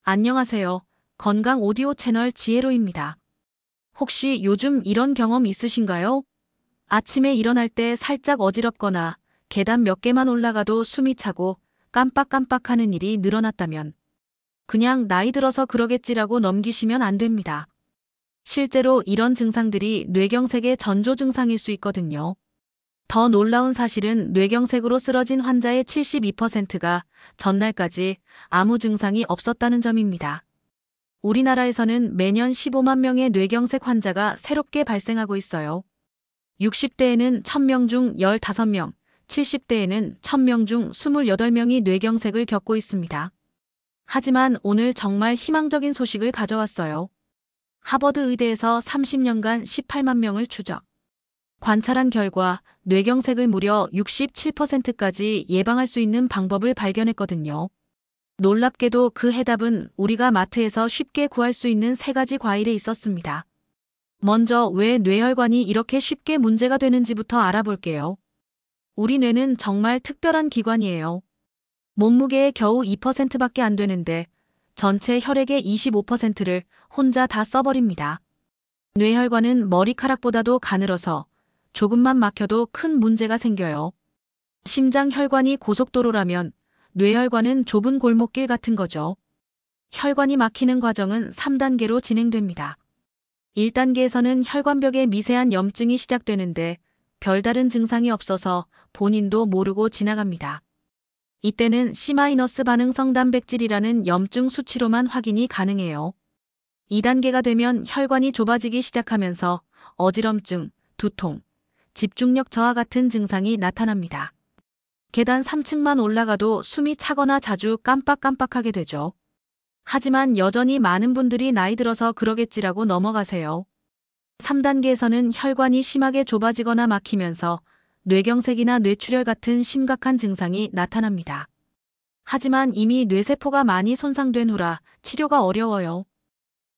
안녕하세요. 건강 오디오 채널 지혜로입니다. 혹시 요즘 이런 경험 있으신가요? 아침에 일어날 때 살짝 어지럽거나 계단 몇 개만 올라가도 숨이 차고 깜빡깜빡하는 일이 늘어났다면 그냥 나이 들어서 그러겠지라고 넘기시면 안 됩니다. 실제로 이런 증상들이 뇌경색의 전조 증상일 수 있거든요. 더 놀라운 사실은 뇌경색으로 쓰러진 환자의 72%가 전날까지 아무 증상이 없었다는 점입니다. 우리나라에서는 매년 15만 명의 뇌경색 환자가 새롭게 발생하고 있어요. 60대에는 1000명 중 15명, 70대에는 1000명 중 28명이 뇌경색을 겪고 있습니다. 하지만 오늘 정말 희망적인 소식을 가져왔어요. 하버드 의대에서 30년간 18만 명을 추적, 관찰한 결과 뇌경색을 무려 67%까지 예방할 수 있는 방법을 발견했거든요. 놀랍게도 그 해답은 우리가 마트에서 쉽게 구할 수 있는 3가지 과일에 있었습니다. 먼저 왜 뇌혈관이 이렇게 쉽게 문제가 되는지부터 알아볼게요. 우리 뇌는 정말 특별한 기관이에요. 몸무게의 겨우 2%밖에 안 되는데 전체 혈액의 25%를 혼자 다 써버립니다. 뇌혈관은 머리카락보다도 가늘어서 조금만 막혀도 큰 문제가 생겨요. 심장 혈관이 고속도로라면 뇌혈관은 좁은 골목길 같은 거죠. 혈관이 막히는 과정은 3단계로 진행됩니다. 1단계에서는 혈관벽에 미세한 염증이 시작되는데 별다른 증상이 없어서 본인도 모르고 지나갑니다. 이때는 C- 반응성 단백질이라는 염증 수치로만 확인이 가능해요. 2단계가 되면 혈관이 좁아지기 시작하면서 어지럼증, 두통, 집중력 저하 같은 증상이 나타납니다. 계단 3층만 올라가도 숨이 차거나 자주 깜빡깜빡하게 되죠. 하지만 여전히 많은 분들이 나이 들어서 그러겠지라고 넘어가세요. 3단계에서는 혈관이 심하게 좁아지거나 막히면서 뇌경색이나 뇌출혈 같은 심각한 증상이 나타납니다. 하지만 이미 뇌세포가 많이 손상된 후라 치료가 어려워요.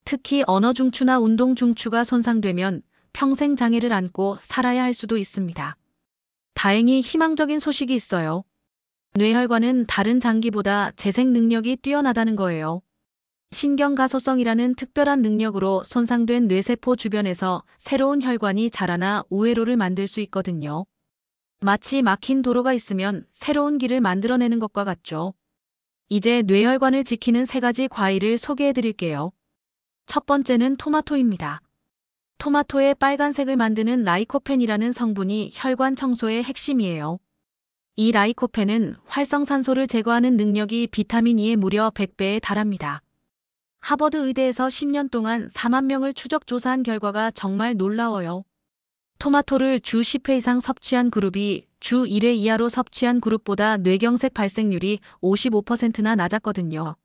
특히 언어 중추나 운동 중추가 손상되면 평생 장애를 안고 살아야 할 수도 있습니다. 다행히 희망적인 소식이 있어요. 뇌혈관은 다른 장기보다 재생 능력이 뛰어나다는 거예요. 신경가소성이라는 특별한 능력으로 손상된 뇌세포 주변에서 새로운 혈관이 자라나 우회로를 만들 수 있거든요. 마치 막힌 도로가 있으면 새로운 길을 만들어내는 것과 같죠. 이제 뇌혈관을 지키는 3가지 과일을 소개해 드릴게요. 첫 번째는 토마토입니다. 토마토의 빨간색을 만드는 라이코펜이라는 성분이 혈관 청소의 핵심이에요. 이 라이코펜은 활성산소를 제거하는 능력이 비타민 E의 무려 100배에 달합니다. 하버드 의대에서 10년 동안 4만 명을 추적 조사한 결과가 정말 놀라워요. 토마토를 주 10회 이상 섭취한 그룹이 주 1회 이하로 섭취한 그룹보다 뇌경색 발생률이 55%나 낮았거든요.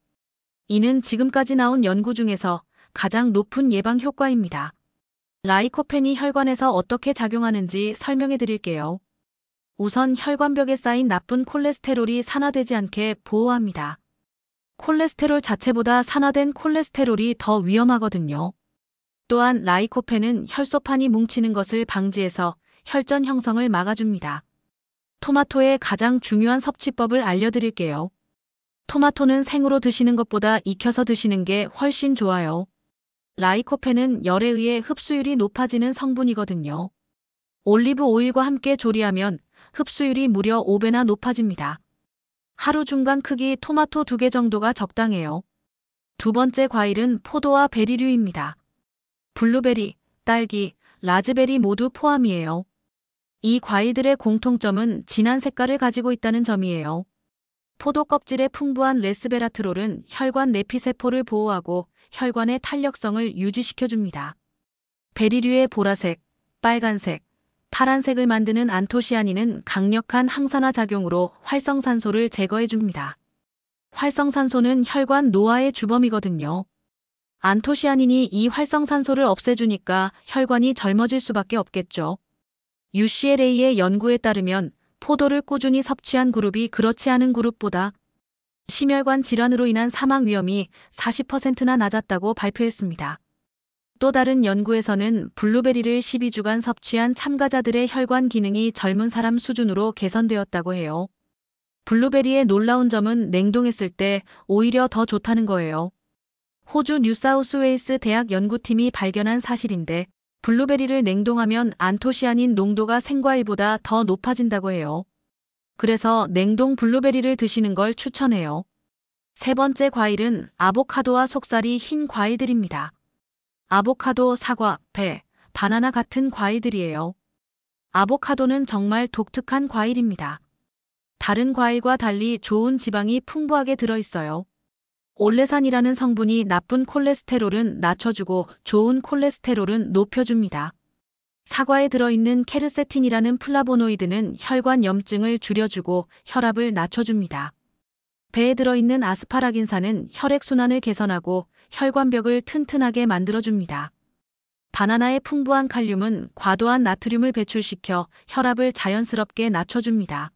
이는 지금까지 나온 연구 중에서 가장 높은 예방 효과입니다. 라이코펜이 혈관에서 어떻게 작용하는지 설명해 드릴게요. 우선 혈관벽에 쌓인 나쁜 콜레스테롤이 산화되지 않게 보호합니다. 콜레스테롤 자체보다 산화된 콜레스테롤이 더 위험하거든요. 또한 라이코펜은 혈소판이 뭉치는 것을 방지해서 혈전 형성을 막아줍니다. 토마토의 가장 중요한 섭취법을 알려드릴게요. 토마토는 생으로 드시는 것보다 익혀서 드시는 게 훨씬 좋아요. 라이코펜은 열에 의해 흡수율이 높아지는 성분이거든요. 올리브 오일과 함께 조리하면 흡수율이 무려 5배나 높아집니다. 하루 중간 크기 토마토 2개 정도가 적당해요. 두 번째 과일은 포도와 베리류입니다. 블루베리, 딸기, 라즈베리 모두 포함이에요. 이 과일들의 공통점은 진한 색깔을 가지고 있다는 점이에요. 포도 껍질에 풍부한 레스베라트롤은 혈관 내피세포를 보호하고 혈관의 탄력성을 유지시켜줍니다. 베리류의 보라색, 빨간색, 파란색을 만드는 안토시아닌은 강력한 항산화 작용으로 활성산소를 제거해줍니다. 활성산소는 혈관 노화의 주범이거든요. 안토시아닌이 이 활성산소를 없애주니까 혈관이 젊어질 수밖에 없겠죠. UCLA의 연구에 따르면 포도를 꾸준히 섭취한 그룹이 그렇지 않은 그룹보다 심혈관 질환으로 인한 사망 위험이 40%나 낮았다고 발표했습니다. 또 다른 연구에서는 블루베리를 12주간 섭취한 참가자들의 혈관 기능이 젊은 사람 수준으로 개선되었다고 해요. 블루베리의 놀라운 점은 냉동했을 때 오히려 더 좋다는 거예요. 호주 뉴사우스웨일스 대학 연구팀이 발견한 사실인데 블루베리를 냉동하면 안토시아닌 농도가 생과일보다 더 높아진다고 해요. 그래서 냉동 블루베리를 드시는 걸 추천해요. 세 번째 과일은 아보카도와 속살이 흰 과일들입니다. 아보카도, 사과, 배, 바나나 같은 과일들이에요. 아보카도는 정말 독특한 과일입니다. 다른 과일과 달리 좋은 지방이 풍부하게 들어있어요. 올레산이라는 성분이 나쁜 콜레스테롤은 낮춰주고 좋은 콜레스테롤은 높여줍니다. 사과에 들어있는 케르세틴이라는 플라보노이드는 혈관 염증을 줄여주고 혈압을 낮춰줍니다. 배에 들어있는 아스파라긴산은 혈액순환을 개선하고 혈관벽을 튼튼하게 만들어줍니다. 바나나의 풍부한 칼륨은 과도한 나트륨을 배출시켜 혈압을 자연스럽게 낮춰줍니다.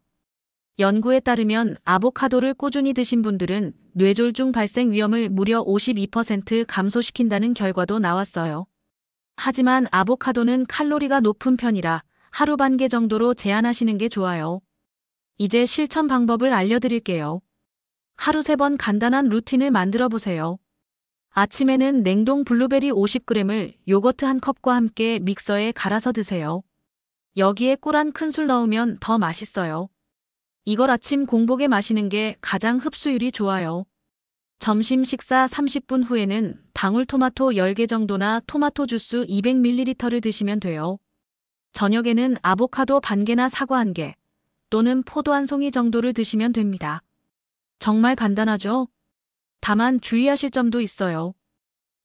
연구에 따르면 아보카도를 꾸준히 드신 분들은 뇌졸중 발생 위험을 무려 52% 감소시킨다는 결과도 나왔어요. 하지만 아보카도는 칼로리가 높은 편이라 하루 반 개 정도로 제한하시는 게 좋아요. 이제 실천 방법을 알려드릴게요. 하루 3번 간단한 루틴을 만들어 보세요. 아침에는 냉동 블루베리 50g을 요거트 1컵과 함께 믹서에 갈아서 드세요. 여기에 꿀 한 큰술 넣으면 더 맛있어요. 이걸 아침 공복에 마시는 게 가장 흡수율이 좋아요. 점심 식사 30분 후에는 방울토마토 10개 정도나 토마토 주스 200ml를 드시면 돼요. 저녁에는 아보카도 반 개나 사과 1개 또는 포도 1송이 정도를 드시면 됩니다. 정말 간단하죠? 다만 주의하실 점도 있어요.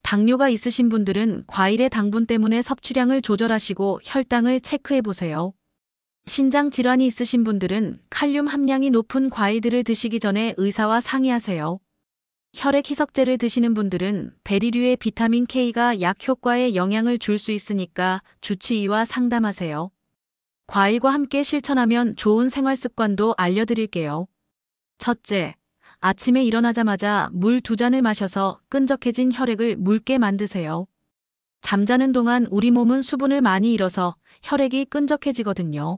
당뇨가 있으신 분들은 과일의 당분 때문에 섭취량을 조절하시고 혈당을 체크해 보세요. 신장 질환이 있으신 분들은 칼륨 함량이 높은 과일들을 드시기 전에 의사와 상의하세요. 혈액 희석제를 드시는 분들은 베리류의 비타민 K가 약 효과에 영향을 줄 수 있으니까 주치의와 상담하세요. 과일과 함께 실천하면 좋은 생활 습관도 알려드릴게요. 첫째, 아침에 일어나자마자 물 2잔을 마셔서 끈적해진 혈액을 묽게 만드세요. 잠자는 동안 우리 몸은 수분을 많이 잃어서 혈액이 끈적해지거든요.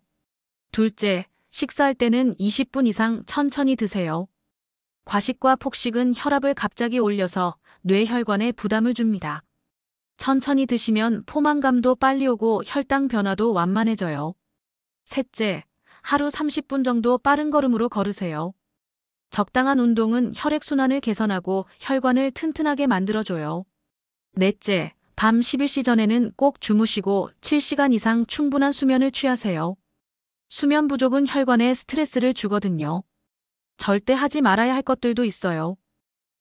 둘째, 식사할 때는 20분 이상 천천히 드세요. 과식과 폭식은 혈압을 갑자기 올려서 뇌혈관에 부담을 줍니다. 천천히 드시면 포만감도 빨리 오고 혈당 변화도 완만해져요. 셋째, 하루 30분 정도 빠른 걸음으로 걸으세요. 적당한 운동은 혈액순환을 개선하고 혈관을 튼튼하게 만들어줘요. 넷째, 밤 11시 전에는 꼭 주무시고 7시간 이상 충분한 수면을 취하세요. 수면 부족은 혈관에 스트레스를 주거든요. 절대 하지 말아야 할 것들도 있어요.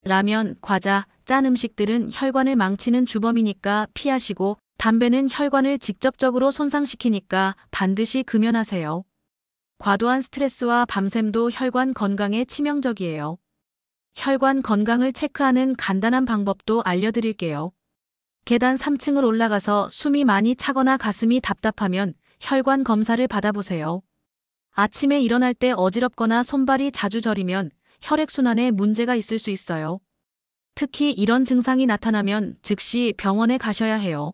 라면, 과자, 짠 음식들은 혈관을 망치는 주범이니까 피하시고 담배는 혈관을 직접적으로 손상시키니까 반드시 금연하세요. 과도한 스트레스와 밤샘도 혈관 건강에 치명적이에요. 혈관 건강을 체크하는 간단한 방법도 알려드릴게요. 계단 3층을 올라가서 숨이 많이 차거나 가슴이 답답하면 혈관 검사를 받아보세요. 아침에 일어날 때 어지럽거나 손발이 자주 저리면 혈액순환에 문제가 있을 수 있어요. 특히 이런 증상이 나타나면 즉시 병원에 가셔야 해요.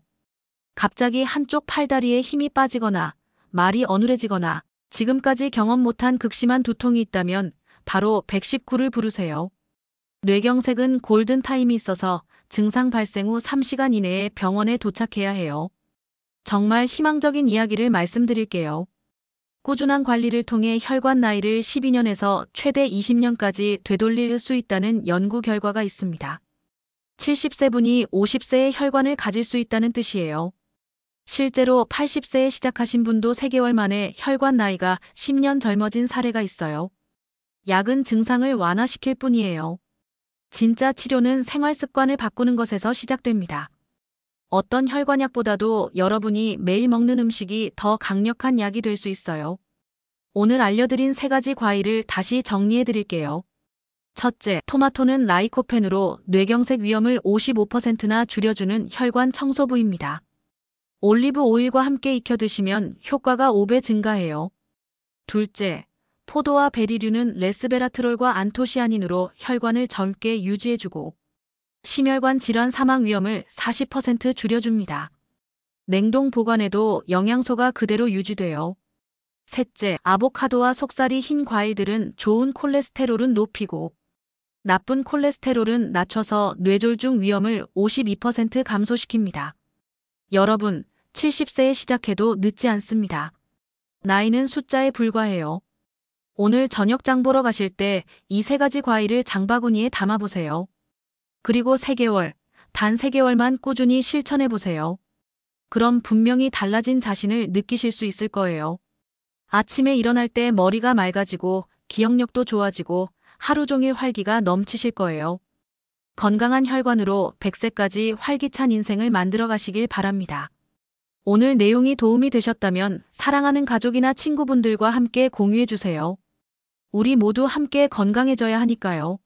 갑자기 한쪽 팔다리에 힘이 빠지거나 말이 어눌해지거나 지금까지 경험 못한 극심한 두통이 있다면 바로 119를 부르세요. 뇌경색은 골든타임이 있어서 증상 발생 후 3시간 이내에 병원에 도착해야 해요. 정말 희망적인 이야기를 말씀드릴게요. 꾸준한 관리를 통해 혈관 나이를 12년에서 최대 20년까지 되돌릴 수 있다는 연구 결과가 있습니다. 70세 분이 50세의 혈관을 가질 수 있다는 뜻이에요. 실제로 80세에 시작하신 분도 3개월 만에 혈관 나이가 10년 젊어진 사례가 있어요. 약은 증상을 완화시킬 뿐이에요. 진짜 치료는 생활 습관을 바꾸는 것에서 시작됩니다. 어떤 혈관약보다도 여러분이 매일 먹는 음식이 더 강력한 약이 될 수 있어요. 오늘 알려드린 3가지 과일을 다시 정리해 드릴게요. 첫째, 토마토는 라이코펜으로 뇌경색 위험을 55%나 줄여주는 혈관 청소부입니다. 올리브 오일과 함께 익혀 드시면 효과가 5배 증가해요. 둘째, 포도와 베리류는 레스베라트롤과 안토시아닌으로 혈관을 젊게 유지해주고 심혈관 질환 사망 위험을 40% 줄여줍니다. 냉동 보관해도 영양소가 그대로 유지돼요. 셋째, 아보카도와 속살이 흰 과일들은 좋은 콜레스테롤은 높이고 나쁜 콜레스테롤은 낮춰서 뇌졸중 위험을 52% 감소시킵니다. 여러분, 70세에 시작해도 늦지 않습니다. 나이는 숫자에 불과해요. 오늘 저녁 장 보러 가실 때 이 세 가지 과일을 장바구니에 담아보세요. 그리고 3개월, 단 3개월만 꾸준히 실천해보세요. 그럼 분명히 달라진 자신을 느끼실 수 있을 거예요. 아침에 일어날 때 머리가 맑아지고 기억력도 좋아지고 하루 종일 활기가 넘치실 거예요. 건강한 혈관으로 100세까지 활기찬 인생을 만들어 가시길 바랍니다. 오늘 내용이 도움이 되셨다면 사랑하는 가족이나 친구분들과 함께 공유해 주세요. 우리 모두 함께 건강해져야 하니까요.